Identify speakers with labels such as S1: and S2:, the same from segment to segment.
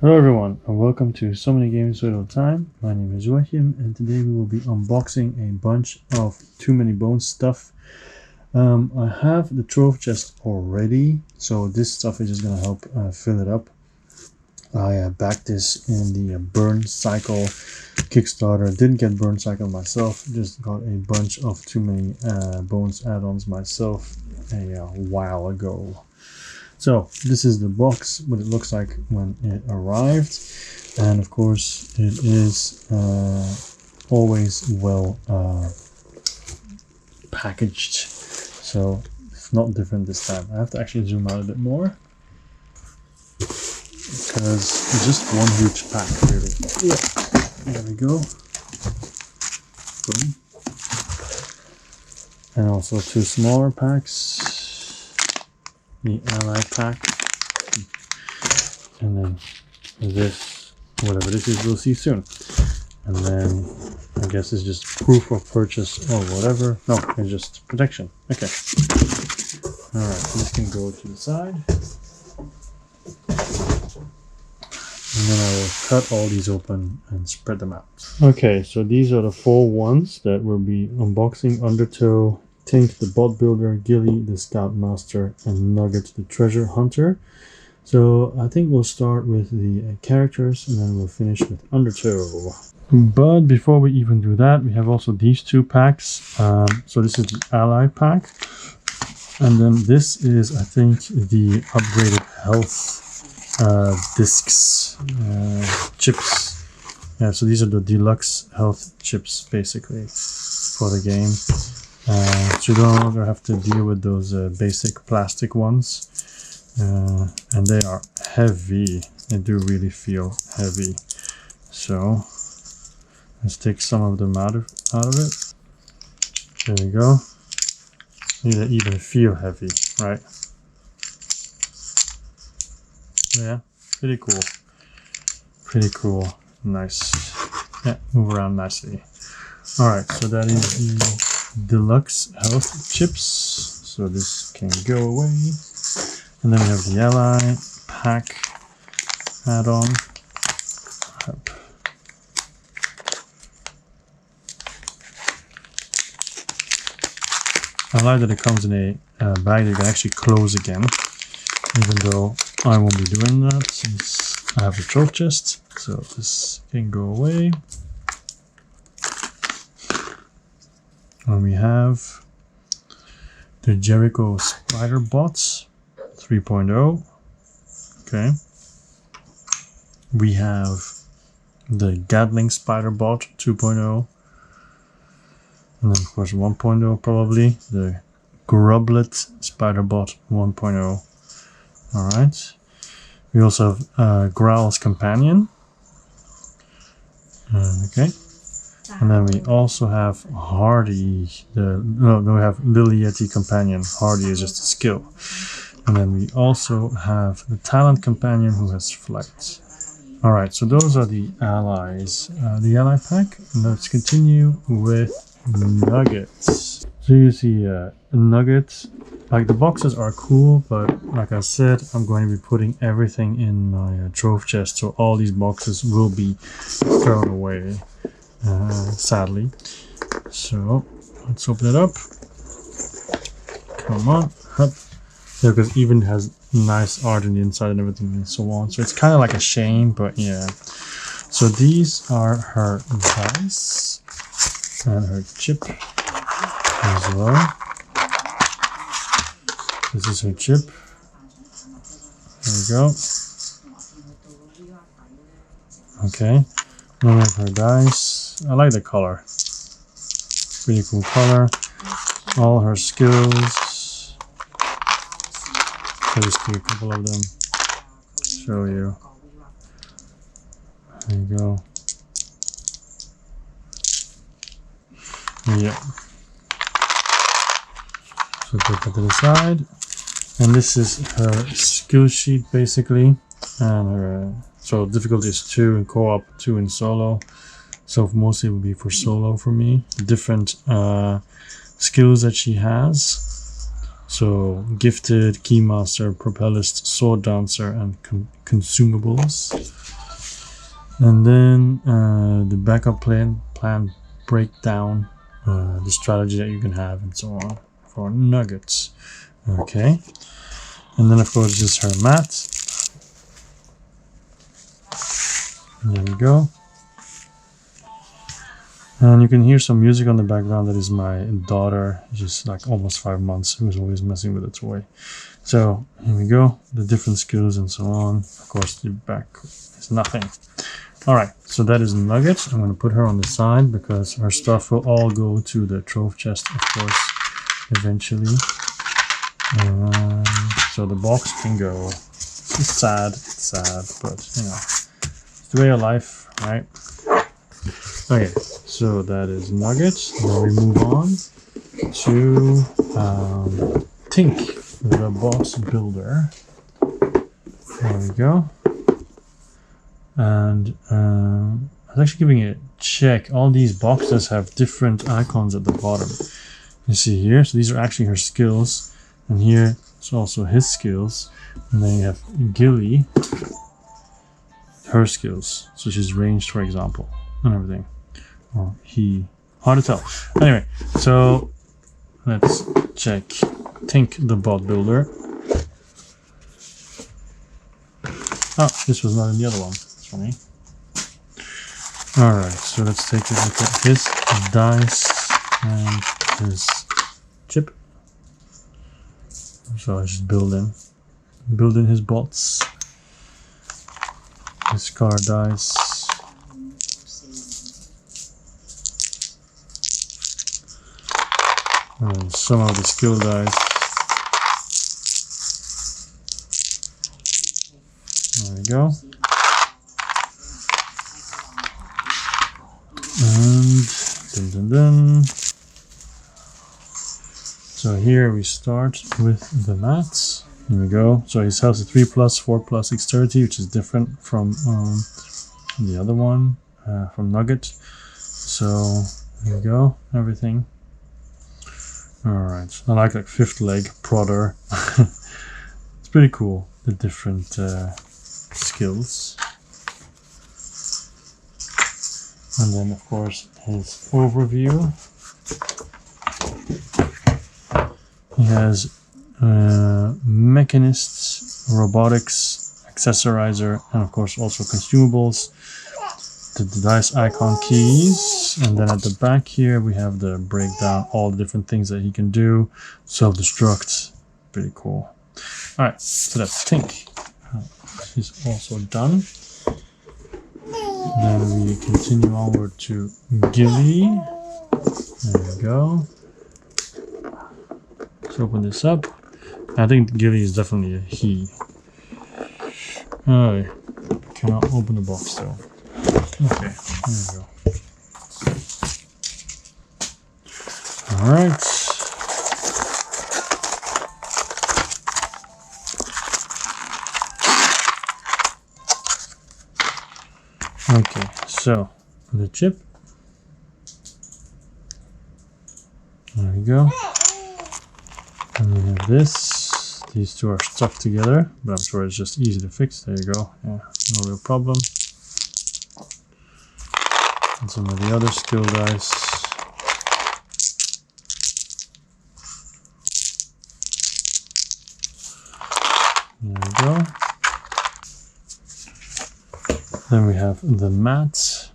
S1: Hello everyone and welcome to So Many Games So Little Time. My name is Joachim and today we will be unboxing a bunch of Too Many Bones stuff. I have the trove chest already, so this stuff is just going to help fill it up. I backed this in the Burn Cycle Kickstarter. Didn't get Burn Cycle myself, just got a bunch of Too Many Bones add-ons myself a while ago. So this is the box, what it looks like when it arrived, and of course it is always well packaged, so it's not different this time. I have to actually zoom out a bit more because it's just one huge pack really. Yeah, there we go. Boom. And also two smaller packs. The ally pack, and then this, whatever this is, we'll see soon. And then I guess it's just proof of purchase or whatever. No, it's just protection. Okay. All right, this can go to the side, and then I will cut all these open and spread them out. Okay, so these are the 4 ones that we'll be unboxing: Undertow Tink, the bot builder, Ghillie, the scoutmaster, and Nugget, the treasure hunter. So I think we'll start with the characters and then we'll finish with Undertow. But before we even do that, we have also these 2 packs. So this is the ally pack, and then this is, I think, the upgraded health discs, chips. Yeah, so these are the deluxe health chips basically for the game. So you don't longer have to deal with those basic plastic ones, and they are heavy. They do really feel heavy. So let's take some of them out of it. There we go. They even feel heavy, right? Yeah, pretty cool. Pretty cool. Nice. Yeah, move around nicely. All right, so that is the deluxe health chips, so this can go away. And then we have the ally pack add-on. I like that it comes in a bag that you can actually close again, even though I won't be doing that since I have the trove chest, so this can go away. And we have the Jericho Spider Bots 3.0. Okay. We have the Gatling Spider Bot 2.0. And then of course 1.0 probably. The Grublet Spider Bot 1.0. Alright. We also have Growl's Companion. Okay. And then we also have Hardy, we have Lilieti Companion. Hardy is just a skill. And then we also have the Talent Companion who has flight. Alright, so those are the allies. The ally pack. Let's continue with Nuggets. So you see Nuggets. Like, the boxes are cool, but like I said, I'm going to be putting everything in my trove chest, so all these boxes will be thrown away. Sadly. So let's open it up. Come on, up. Yeah, because it even has nice art on the inside and everything and so on. So it's kind of like a shame, but yeah. So these are her dice and her chip as well. This is her chip. There we go. Okay. One of her dice. I like the color. Pretty cool color. All her skills. I'll just do a couple of them. Show you. There you go. Yeah. So put that to the side. And this is her skill sheet basically. And her so difficulty is 2 in co-op, 2 in solo. So mostly it will be for solo for me. Different skills that she has. So gifted, keymaster, propellist, sword dancer, and consumables. And then the backup plan breakdown, the strategy that you can have, and so on for nuggets. Okay, and then of course just her mat. And there we go. And you can hear some music on the background. That is my daughter, she's like almost 5 months, who's always messing with a toy. So here we go, the different skills and so on. Of course the back is nothing. All right, so that is Nugget. I'm going to put her on the side because her stuff will all go to the trophy chest, of course, eventually. So the box can go. It's sad, but you know, it's the way of life, right? Okay, so that is Nugget. Then we move on to Tink, the box builder. There we go. And I was actually giving it a check. All these boxes have different icons at the bottom. You see here, so these are actually her skills, and here it's also his skills, and then you have Ghillie, her skills. So she's ranged, for example, and everything. Or he, hard to tell. Anyway, so let's check Tink the bot builder. Oh, this was not in the other one. Funny. Alright, so let's take a look at his dice and his chip. So I just build in his bots. His car dice. And some of the skill dice. There we go. And dun. So here we start with the mats. Here we go. So his health is 3+, 4+ dexterity, which is different from the other one, from Nugget. So here we go, everything. Alright, I like fifth leg, prodder. It's pretty cool, the different skills. And then of course his overview. He has mechanists, robotics, accessorizer, and of course also consumables. The dice icon keys, and then at the back here we have the breakdown, all the different things that he can do. Self-destruct, pretty cool. Alright, so that's Tink. She's also done. Then we continue onward to Ghillie. There we go. Let's open this up. I think Ghillie is definitely a he. I cannot open the box though. Okay, there we go. Alright. Okay, so the chip. There we go. And we have this. These two are stuck together, but I'm sure it's just easy to fix. There you go. Yeah, no real problem. And some of the other skill dice. There we go. Then we have the mats.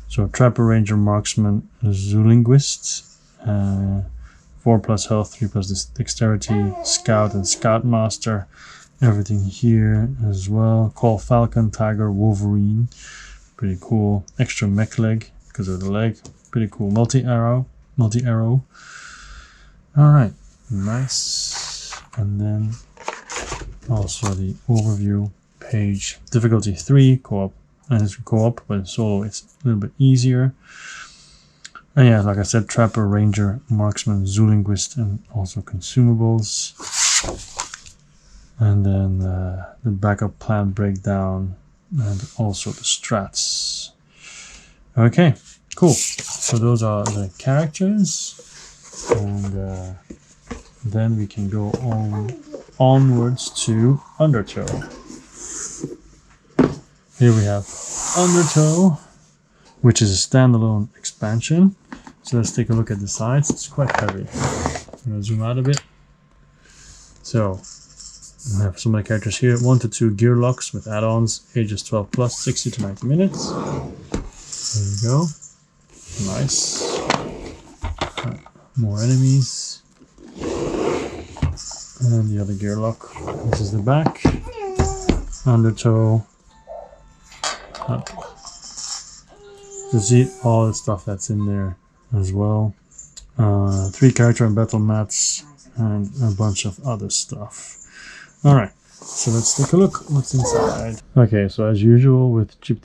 S1: So Trapper, Ranger, Marksman, Zoolinguist. 4+ health, 3+ dexterity, Scout and Scoutmaster. Everything here as well. Call Falcon, Tiger, Wolverine. Pretty cool. Extra mech leg because of the leg. Pretty cool. Multi-arrow. Alright, nice. And then also the overview page. Difficulty 3, co-op. And it's co-op, but solo it's a little bit easier. And yeah, like I said, Trapper, Ranger, Marksman, Zoolinguist, and also consumables. And then the backup plan breakdown, and also the strats. Okay, cool. So those are the characters. And then we can go onwards to Undertow. Here we have Undertow, which is a standalone expansion. So let's take a look at the sides. It's quite heavy. I'm going to zoom out a bit. So we have some of the characters here. 1 to 2 gear locks with add-ons, ages 12 plus, 60 to 90 minutes. There you go. Nice. More enemies. And the other gear lock. This is the back. Undertow. You see all the stuff that's in there as well. 3 character and battle mats and a bunch of other stuff. Alright, so let's take a look what's inside. Okay, so as usual with Chip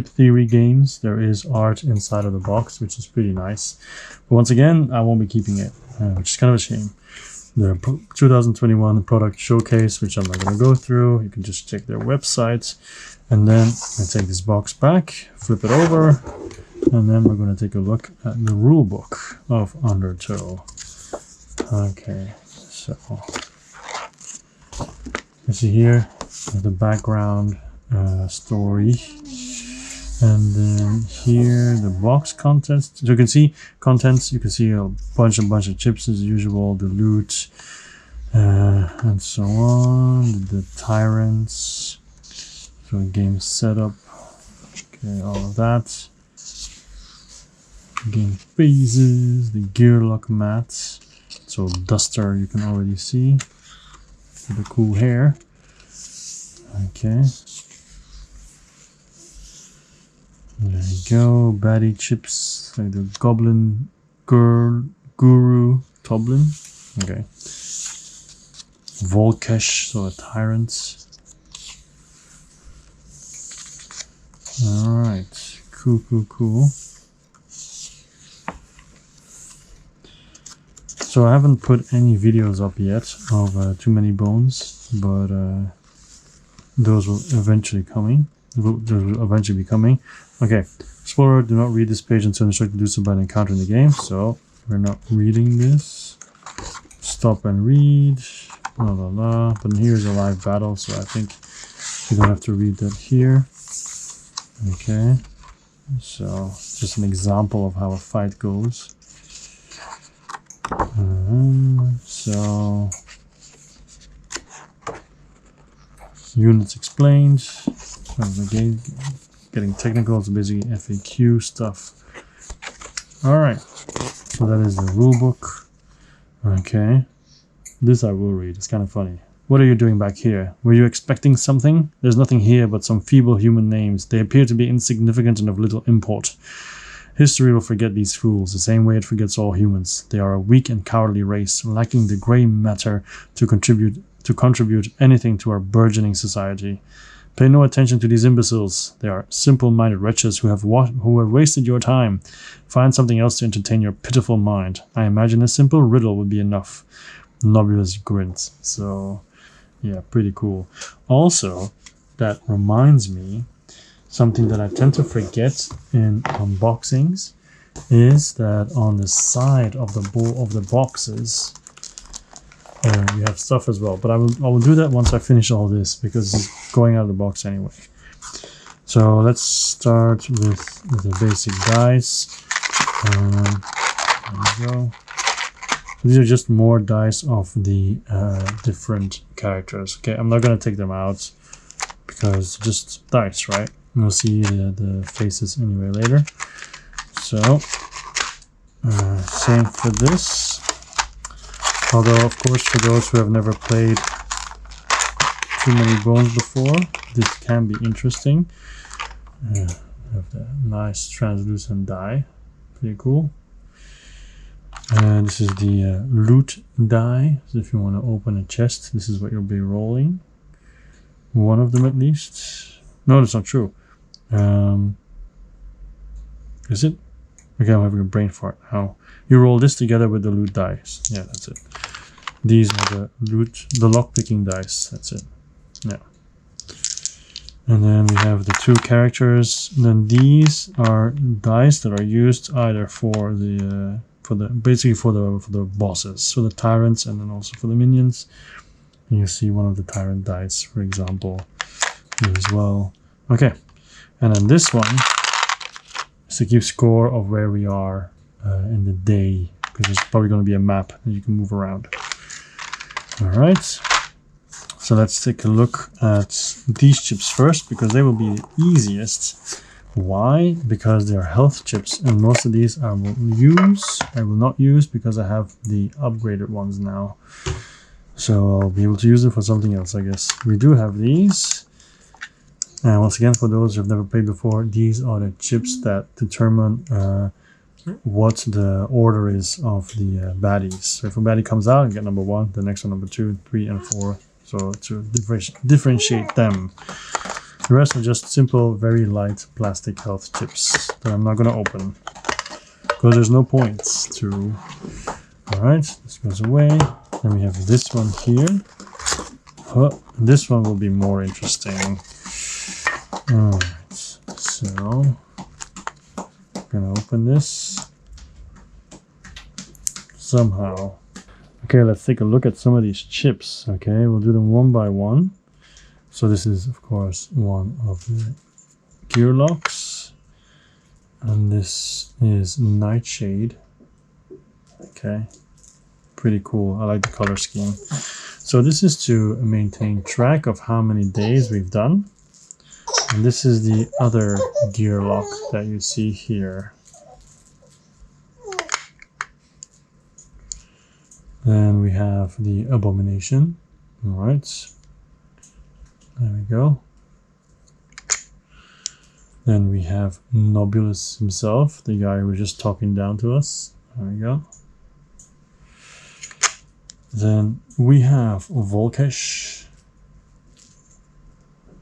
S1: Theory games, there is art inside of the box, which is pretty nice. But once again, I won't be keeping it, which is kind of a shame. The 2021 product showcase, which I'm not going to go through. You can just check their website. And then I take this box back, flip it over, and then we're going to take a look at the rule book of Undertow. Okay, so you see here the background story. And then here the box contents. So you can see contents. You can see a bunch of chips as usual. The loot and so on. The tyrants. So game setup. Okay, all of that. Game phases. The gear lock mats. So Duster you can already see. With the cool hair. Okay. There you go, baddie chips, like the Goblin Guru Toblin. Okay. Volkesh, so a tyrant. Alright, cool. So I haven't put any videos up yet of Too Many Bones, but those will eventually be coming. Okay, Explorer, do not read this page until instructed to do so by an encounter in the game. So we're not reading this. Stop and read. La la la. But here's a live battle, so I think you don't have to read that here. Okay. So just an example of how a fight goes. So units explained. So again, getting technical, it's basically FAQ stuff. Alright, so that is the rule book. Okay, this I will read, it's kind of funny. What are you doing back here? Were you expecting something? There's nothing here but some feeble human names. They appear to be insignificant and of little import. History will forget these fools, the same way it forgets all humans. They are a weak and cowardly race, lacking the grey matter to contribute anything to our burgeoning society. Pay no attention to these imbeciles. They are simple-minded wretches who have wasted your time. Find something else to entertain your pitiful mind. I imagine a simple riddle would be enough. Nobulus grins. So, yeah, pretty cool. Also, that reminds me, something that I tend to forget in unboxings is that on the side of the boxes, you have stuff as well, but I will do that once I finish all this because it's going out of the box anyway. So let's start with the basic dice. There we go. These are just more dice of the different characters. Okay, I'm not gonna take them out because just dice, right? We'll see the faces anyway later. So same for this. Although, of course, for those who have never played Too Many Bones before, this can be interesting. Have the nice translucent die. Pretty cool. And this is the loot die. So if you want to open a chest, this is what you'll be rolling. One of them at least. No, that's not true. Is it? Okay, I'm having a brain fart now. You roll this together with the loot dice. Yeah, that's it. These are the lockpicking dice. That's it. Yeah. And then we have the 2 characters. And then these are dice that are used either for the basically for the bosses, so the tyrants, and then also for the minions. And you see one of the tyrant dice, for example, here as well. Okay, and then this one is to keep score of where we are in the day, because there's probably going to be a map that you can move around. All right. So let's take a look at these chips first, because they will be the easiest. Why? Because they are health chips, and most of these I will not use because I have the upgraded ones now. So I'll be able to use them for something else, I guess. We do have these. And once again, for those who have never played before, these are the chips that determine what the order is of the baddies. So if a baddie comes out, you get number 1, the next one number 2, 3, and 4. So to differentiate them. The rest are just simple, very light plastic health chips that I'm not going to open, because there's no points to. Alright, this goes away. Then we have this one here. This one will be more interesting. Alright, so I'm going to open this somehow. Okay, let's take a look at some of these chips. Okay, we'll do them one by one. So this is, of course, one of the gear locks. And this is Nightshade. Okay, pretty cool. I like the color scheme. So this is to maintain track of how many days we've done. And this is the other gear lock that you see here. Then we have the Abomination. Alright. There we go. Then we have Nobulus himself, the guy who was just talking down to us. There we go. Then we have Volkesh.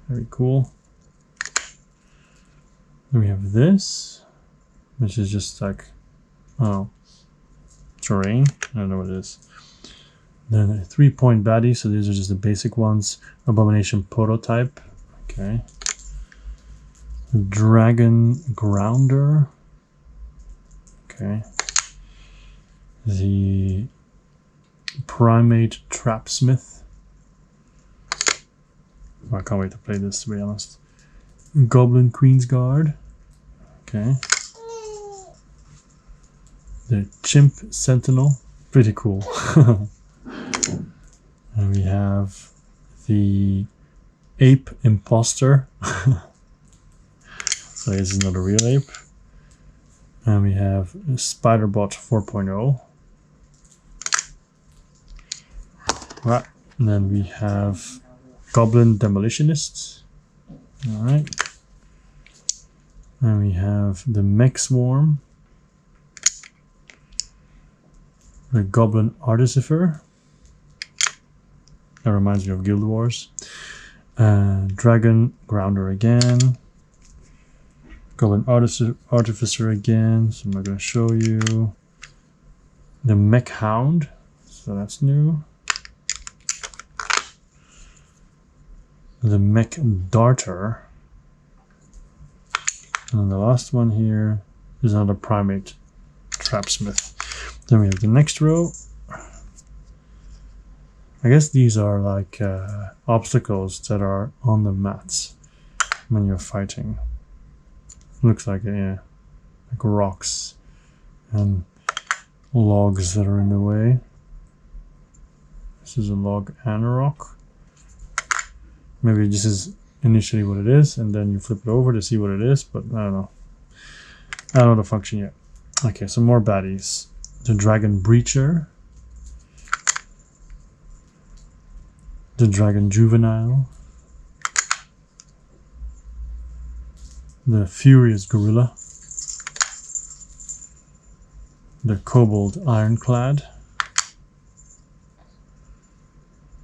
S1: Very cool. Then we have this, which is just like, oh, terrain. I don't know what it is. Then a 3-point baddie, so these are just the basic ones. Abomination prototype. Okay. Dragon Grounder. Okay. The Primate Trapsmith. Oh, I can't wait to play this, to be honest. Goblin Queen's Guard. Okay. The Chimp Sentinel. Pretty cool. And we have the Ape Imposter. So this is not a real ape. And we have Spiderbot 4.0. Right. And then we have Goblin Demolitionist. Alright. And we have the Mech Swarm. The Goblin Artificer. That reminds me of Guild Wars. Dragon Grounder again. Goblin Artificer again, so I'm not going to show you. The Mech Hound, so that's new. The Mech Darter. And the last one here is another Primate Trapsmith. Then we have the next row. I guess these are like obstacles that are on the mats when you're fighting. Looks like it, yeah. Like rocks and logs that are in the way. This is a log and a rock. Maybe this is initially what it is, and then you flip it over to see what it is, but I don't know. I don't know the function yet. Okay, some more baddies. The Dragon Breacher. The Dragon Juvenile. The Furious Gorilla. The Kobold Ironclad.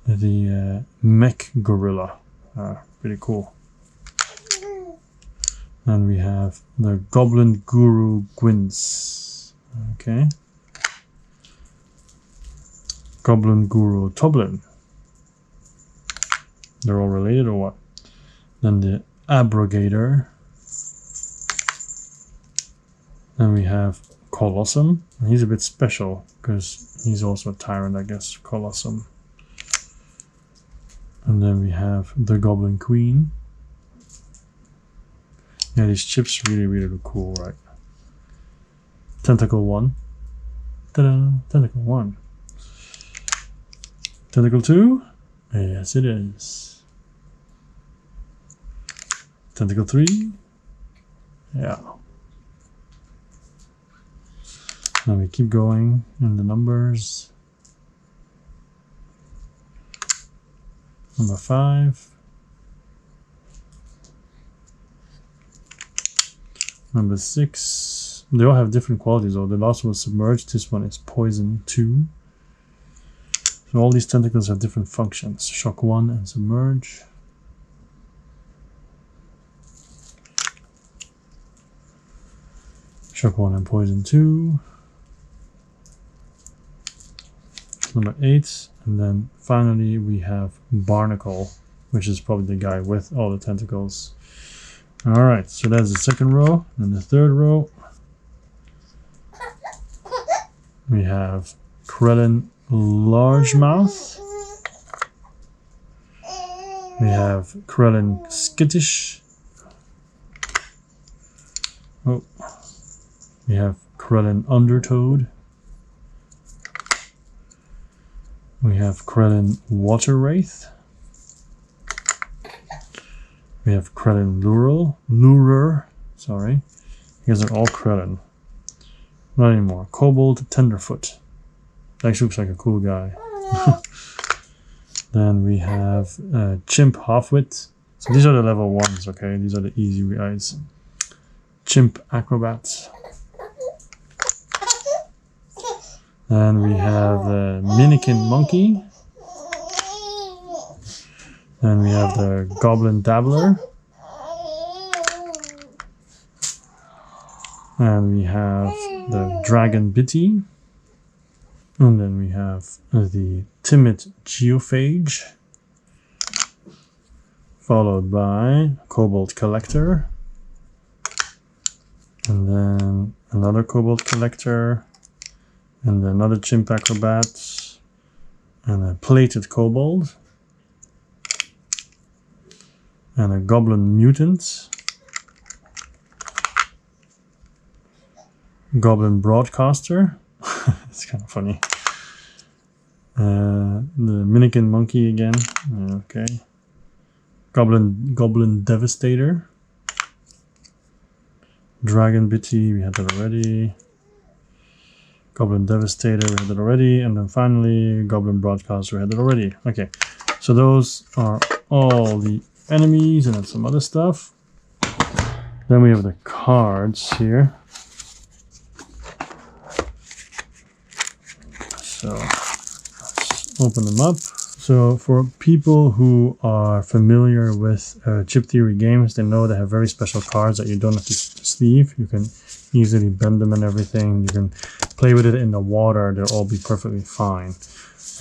S1: The Mech Gorilla. Pretty cool. And we have the Goblin Guru Gwyn's. Okay. Goblin Guru Toblin. They're all related or what? Then the Abrogator. Then we have Colossum. And he's a bit special because he's also a tyrant, I guess. Colossum. And then we have the Goblin Queen. Yeah, these chips really look cool, right? Tentacle 1. Ta-da! Tentacle 1. Tentacle 2? Yes, it is. Tentacle 3? Yeah. Now we keep going in the numbers. Number 5. Number 6. They all have different qualities though. The last one was submerged. This one is poison 2. So all these tentacles have different functions. Shock 1 and submerge. Shock 1 and poison 2. Number 8. And then finally we have Barnacle, which is probably the guy with all the tentacles. Alright, so that's the second row. And the third row, we have Krellin Largemouth. We have Krellin Skittish. Oh. We have Krellin Undertoad. We have Krellin Water Wraith. We have Krellin Lurer. Sorry. These are all Krellin. Not anymore. Kobold Tenderfoot. Actually looks like a cool guy. Then we have Chimp Halfwit. So these are the level 1s, okay? These are the easy guys. Chimp Acrobat. Then we have the Minikin Monkey. Then we have the Goblin Dabbler. And we have the Dragon Bitty. And then we have the Timid Geophage. Followed by Kobold Collector. And then another Kobold Collector. And another Chimp Acrobat. And a Plated Kobold. And a Goblin Mutant. Goblin Broadcaster. It's kind of funny. The Minikin Monkey again. Okay. Goblin Devastator. Dragon Bitty, we had that already. Goblin Devastator, we had that already. And then finally, Goblin Broadcaster, we had that already. Okay. So those are all the enemies and then some other stuff. Then we have the cards here. So let's open them up. So for people who are familiar with chip theory games, they know they have very special cards that you don't have to sleeve. You can easily bend them and everything. You can play with it in the water. They'll all be perfectly fine.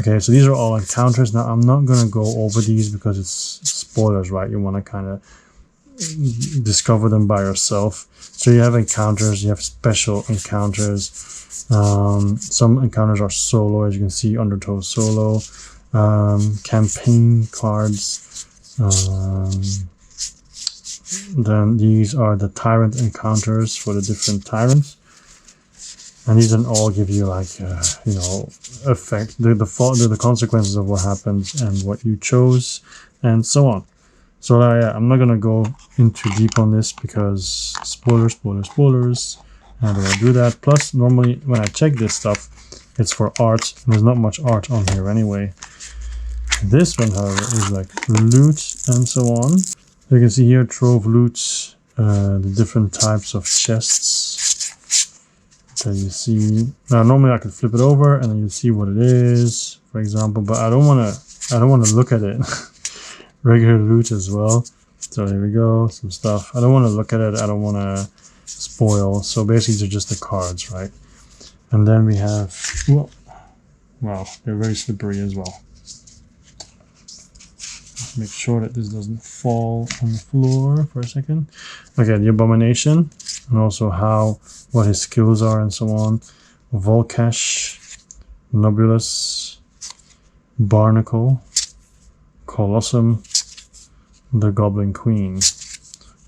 S1: Okay, so these are all encounters. Now I'm not going to go over these because it's spoilers, right? You want to kind of discover them by yourself. So you have encounters, you have special encounters. Some encounters are solo, as you can see, Undertow solo. Campaign cards. Then these are the tyrant encounters for the different tyrants. And these don't all give you like, you know, effect, the consequences of what happens and what you chose and so on. So I'm not going to go into deep on this because spoilers. I don't want to do that. Plus, normally when I check this stuff, it's for art. And there's not much art on here anyway. This one, however, is like loot and so on. So you can see here, trove loot, the different types of chests. So you see, now normally I could flip it over and then you see what it is, for example, but I don't want to look at it. Regular loot as well. So here we go, some stuff. I don't want to look at it. I don't want to spoil. So basically these are just the cards, right? And then we have, wow, they're very slippery as well. Let's make sure that this doesn't fall on the floor for a second. Okay, the Abomination, and also what his skills are and so on. Volcash, Nobulus, Barnacle, Colossum, the Goblin Queen.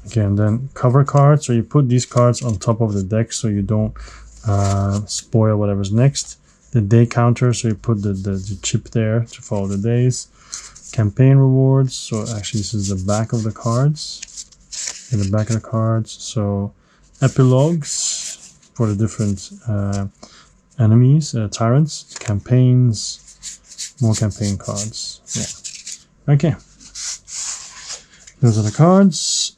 S1: Okay, and then cover cards. So you put these cards on top of the deck so you don't spoil whatever's next. The day counter, so you put the chip there to follow the days. Campaign rewards, so actually this is the back of the cards. In the back of the cards, so epilogues for the different enemies, tyrants, campaigns, more campaign cards. Yeah. Okay. Those are the cards.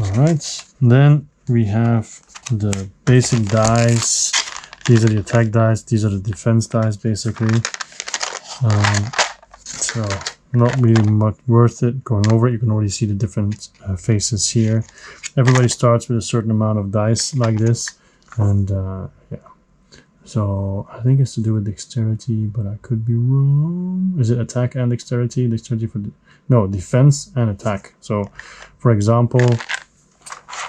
S1: Alright, then we have the basic dice. These are the attack dice, these are the defense dice basically. So not really much worth it going over it. You can already see the different faces here. Everybody starts with a certain amount of dice like this, and yeah. So I think it's to do with dexterity, but I could be wrong. Is it attack and dexterity? Dexterity for no, defense and attack. So for example,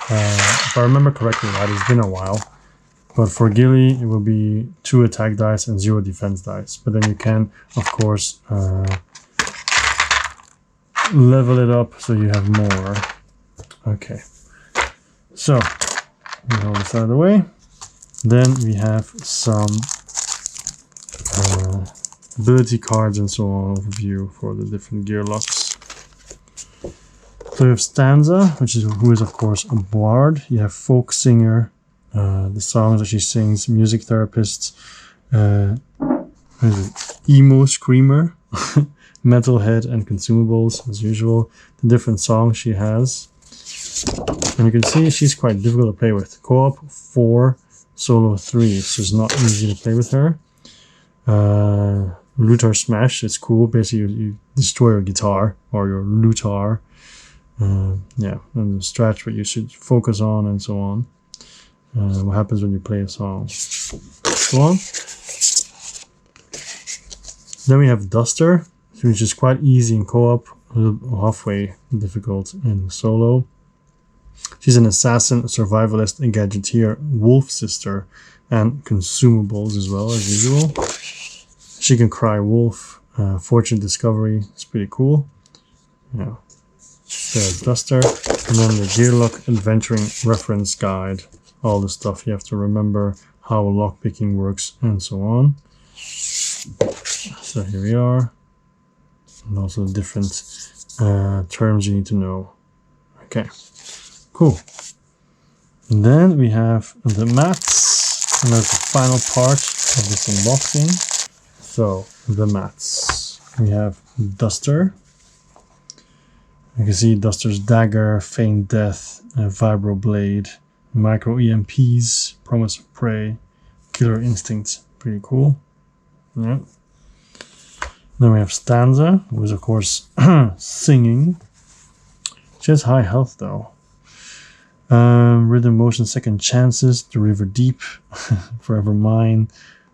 S1: if I remember correctly, that it's been a while, but for Ghillie it will be 2 attack dice and 0 defense dice. But then you can, of course, level it up so you have more. Okay, so we hold this out of the way. Then we have some ability cards and so on overview for the different gear locks. So you have Stanza, who is of course a bard. You have folk singer, the songs that she sings, music therapist, emo screamer, metalhead, and consumables as usual. The different songs she has, and you can see she's quite difficult to play with. Co-op 4, solo 3, so it's not easy to play with her. Lutar Smash is cool. Basically, you destroy your guitar or your lutar. Yeah, and the stretch what you should focus on and so on. What happens when you play a song. Go on. Then we have Duster, which is quite easy in co-op, a little halfway difficult in solo. She's an assassin, a survivalist, a gadgeteer, wolf sister, and consumables as well as usual. She can cry wolf, fortune discovery. It's pretty cool. Yeah. There's Duster, and then the Gearlock Adventuring Reference Guide. All the stuff you have to remember, how lockpicking works, and so on. So here we are. And also the different terms you need to know. Okay, cool. And then we have the mats, and that's the final part of this unboxing. So, the mats. We have Duster. You can see Duster's Dagger, Feign Death, Vibro Blade, Micro EMPs, Promise of Prey, Killer Instinct. Pretty cool. Yeah. Then we have Stanza, who is of course singing. She has high health though. Rhythm Motion, Second Chances, The River Deep, Forever Mine,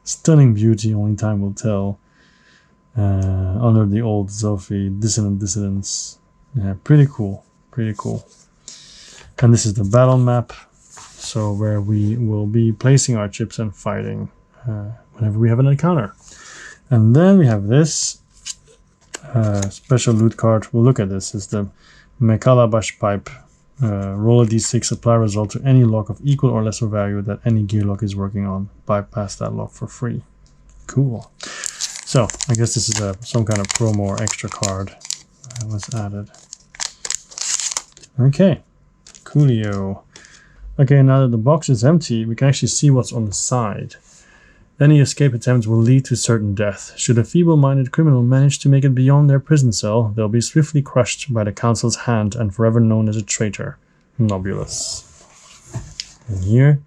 S1: Stunning Beauty, Only Time Will Tell, Under the Old Zophie, Dissonant Dissidence. Yeah, pretty cool, pretty cool. And this is the battle map, so where we will be placing our chips and fighting whenever we have an encounter. And then we have this special loot card. We'll look at this. It's the Mekalabash Pipe. Roll a d6, apply result to any lock of equal or lesser value that any gear lock is working on. Bypass that lock for free. Cool. So, I guess this is some kind of promo or extra card that was added. Okay, coolio. Okay, now that the box is empty, we can actually see what's on the side. Any escape attempts will lead to certain death. Should a feeble-minded criminal manage to make it beyond their prison cell, they'll be swiftly crushed by the council's hand and forever known as a traitor. Nobulus. And here,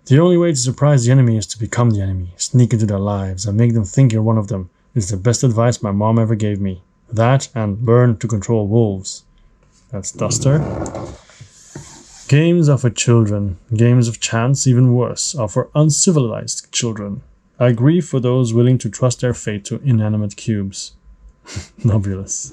S1: the only way to surprise the enemy is to become the enemy. Sneak into their lives and make them think you're one of them. It's the best advice my mom ever gave me. That and learn to control wolves. That's Duster. Games are for children. Games of chance, even worse, are for uncivilized children. I grieve for those willing to trust their fate to inanimate cubes. Nebulous.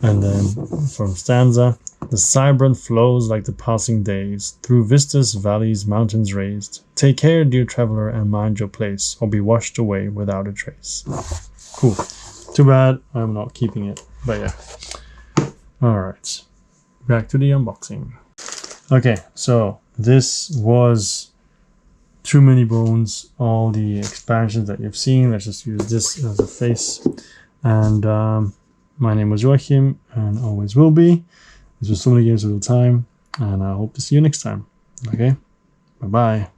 S1: And then from stanza, the Cybran flows like the passing days, through vistas, valleys, mountains raised. Take care, dear traveler, and mind your place, or be washed away without a trace. Cool. Too bad I'm not keeping it, but yeah. Alright, back to the unboxing. Okay, so this was Too Many Bones, all the expansions that you've seen. Let's just use this as a face. And my name was Joachim, and always will be. This was So Many Games at a Time, and I hope to see you next time. Okay, bye-bye.